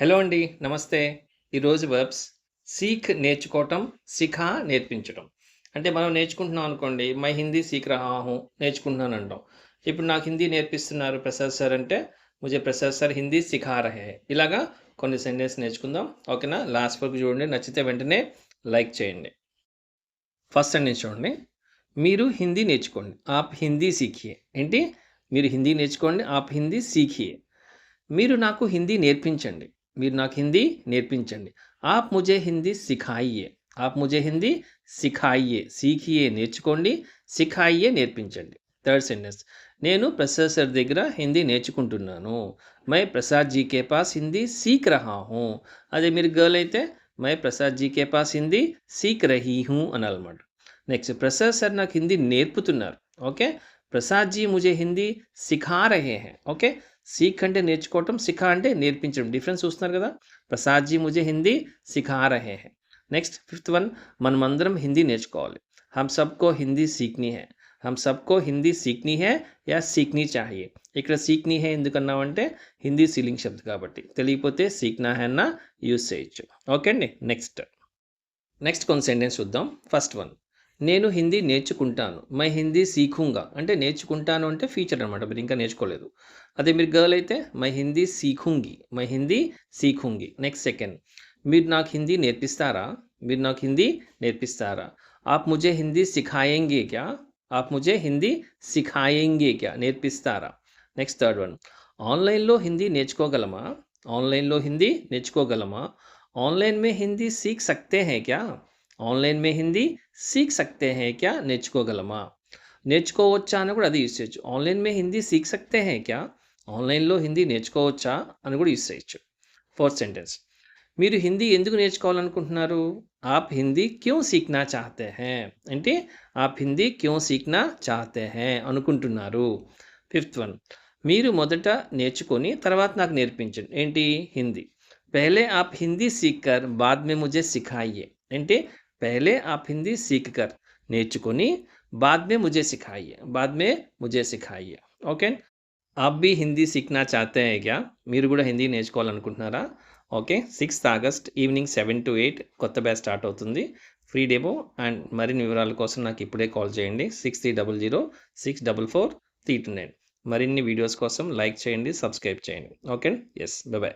Hello అండి. నమస్తే. ఈరోజు వర్బ్స్ సీక్ నేర్చుకోవటం, సిఖా నేర్పించటం. అంటే మనం నేర్చుకుంటున్నాం అనుకోండి, మై హిందీ సీక్ రహా హూ నేర్చుకుంటున్నాను అంటాం. ఇప్పుడు నాకు హిందీ నేర్పిస్తున్నారు ప్రసాద్ సార్ అంటే, ముझे ప్రసాద్ సార్ హిందీ సిఖా రహే హై. ఇలాగా కొన్ని సెంటెన్స్ నేర్చుకుందాం. ఓకేనా? లాస్ట్ వరకు చూడండి. నచ్చితే వెంటనే లైక్ చేయండి. ఫస్ట్ సెంటెన్స్ చూడండి. మీరు హిందీ నేర్చుకోండి. ఆప్ హిందీ సీఖియే. ఏంటి? మీరు హిందీ నేర్చుకోండి. ఆప్ హిందీ సీఖియే. మీరు నాకు హిందీ నేర్పించండి. మీరు నాకు హిందీ నేర్పించండి. ఆప్ ముझे హిందీ సిఖాయియే. ఆప్ ముझे హిందీ సిఖాయియే. సీఖియే నేర్చుకోండి. సిఖాయియే నేర్పించండి. Third sentence. నేను ప్రసాద్ సార్ దగ్గర హిందీ నేర్చుకుంటున్నాను. మై ప్రసాద్ జీ కే పాస్ హిందీ సీక్ రహా హూ. అదే మీరు గర్ల్ అయితే మై ప్రసాద్ జీ కే పాస్ హిందీ సీక్ రహీ హూ అనాలన్నమాట. నెక్స్ట్ ప్రసాద్ సార్ నాకు హిందీ నేర్పుతున్నారు. ఓకే. ప్రసాద్ జీ ముझे హిందీ సిఖా రహే హై. ఓకే. సీక్ అంటే నేర్చుకోవటం, సిఖా అంటే నేర్పించడం. డిఫరెన్స్ చూస్తున్నారు కదా. ప్రసాద్ జీ ముझे హిందీ సిఖా రహే హై. Next fifth one. మనమందరం హిందీ నేర్చుకోవాలి. హమ్ సబ్కో హిందీ సీక్నీ హై. హమ్ సబ్కో హిందీ సీక్నీ హై యా సీక్నీ చాహియే. ఇక్కడ సీక్నీ హై ఎందుకన్నామంటే హిందీ సీలింగ్ శబ్ద్ కాబట్టి. తెలియకపోతే సీక్నా హై అన్న యూజ్ చేయొచ్చు. ఓకే అండి. నెక్స్ట్ కొన్ని సెంటెన్స్ చూద్దాం. First one. నేను హిందీ నేర్చుకుంటాను. మై హిందీ సీఖూంగా. అంటే నేర్చుకుంటాను అంటే ఫ్యూచర్ అనమాట. మీరు ఇంకా నేర్చుకోలేదు. అదే మీరు గర్ల్ అయితే మై హిందీ సీఖూంగి. మై హిందీ సీఖూంగి. Next second. మీరు నాకు హిందీ నేర్పిస్తారా? మీరు నాకు హిందీ నేర్పిస్తారా? ఆప్ ముझे హిందీ సిఖాయేంగే క్యా? ఆప్ ముझे హిందీ సిఖాయేంగే క్యా? నేర్పిస్తారా? Next third one. ఆన్లైన్లో హిందీ నేర్చుకోగలమా? ఆన్లైన్లో హిందీ నేర్చుకోగలమా? ఆన్లైన్ మే హిందీ సీఖ్ సక్తే హై క్యా? ఆన్లైన్ మే హిందీ సీఖ్ సక్తే హై క్యా? నేర్చుకోగలమా? నేర్చుకోవచ్చా అని కూడా అది యూస్ చేయొచ్చు. ఆన్లైన్ మే హిందీ సీఖ్ సక్తే హై క్యా? ఆన్లైన్లో హిందీ నేర్చుకోవచ్చా అని కూడా యూస్ చేయొచ్చు. Fourth sentence. మీరు హిందీ ఎందుకు నేర్చుకోవాలనుకుంటున్నారు? ఆప్ హిందీ క్యూ సీఖ్నా చాహతే హై. అంటే ఆప్ హిందీ క్యూ సీఖ్నా చాహతే హై అనుకుంటున్నారు. Fifth one. మీరు మొదట నేర్చుకొని తర్వాత నాకు నేర్పించండి. ఏంటి? హిందీ. పహలే ఆప్ హిందీ సీఖ్ కర్ బాద్ మే ముझे సిఖాయియే. అంటే పహలే ఆప్ హిందీ సీఖ్ కర్ నేర్చుకొని बाद में मुझे सिखाइए. बाद में मुझे सिखाइए. ఓకే. आप भी హిందీ సీఖ్నా చాతే హై క్యా? మీరు కూడా హిందీ నేర్చుకోవాలనుకుంటున్నారా? Okay. 6th August evening 7 to 8 కొత్త బ్యాచ్ స్టార్ట్ అవుతుంది. ఫ్రీ డెమో అండ్ మరిన్ని వివరాల కోసం నాకు ఇప్పుడే కాల్ చేయండి. 6300 644 329. మరిన్ని వీడియోస్ కోసం లైక్ చేయండి, సబ్స్క్రైబ్ చేయండి. ఓకే. ఎస్. బై.